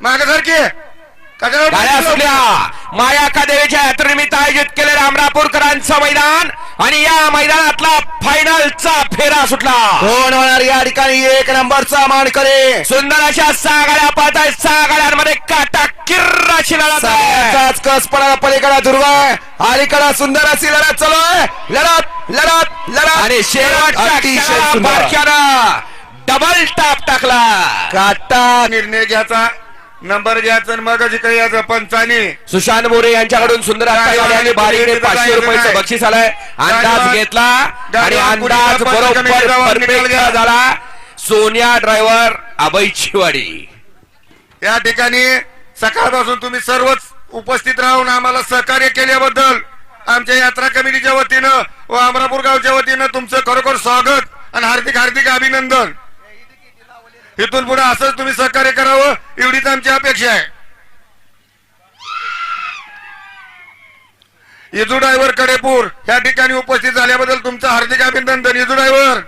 मागासारखी गाड्या सुटल्या मायाका देवीच्या यात्रेनिमित्त आयोजित केलेलं अमरापूरकरांचं मैदान आणि या मैदानातला फायनलचा फेरा सुटला. कोण होणार या ठिकाणी एक नंबरचा मानकरी? सुंदर अशा 6 गाड्या पाहत आहेत. 6 गाड्यांमध्ये काटा किर्राची लढत आहे. कस पडा पलीकडा दुर्गा अलीकडा सुंदर अशी लढत चालू आहे. लढत लढत लढत आणि शेवटच्या बारक्यानं डबल टाप टाकला. काटा निर्णय घ्यायचा, नंबर घ्यायचा आणि मग जिकडे यायचं. पंचानी सुशांत मोरे यांच्याकडून सुंदर आणि बारीकडे 500 रुपयाचं बक्षीस आलंय. अंदाज घेतला आणि अंदाज बरोबर परफेक्ट झाला. सोनिया ड्रायव्हर अभयचीवाडी या ठिकाणी सकाळपासून तुम्ही सर्वच उपस्थित राहून आम्हाला सहकार्य केल्याबद्दल आमच्या यात्रा कमिटीच्या वतीनं व अमरापूर गावच्या वतीनं तुमचं खरोखर स्वागत आणि हार्दिक हार्दिक अभिनंदन. इथून पुढे असंच तुम्ही सहकार्य करावं एवढीच आमची अपेक्षा आहे. येजू ड्रायव्हर कडेपूर या ठिकाणी उपस्थित झाल्याबद्दल तुमचं हार्दिक अभिनंदन. येजू ड्रायव्हर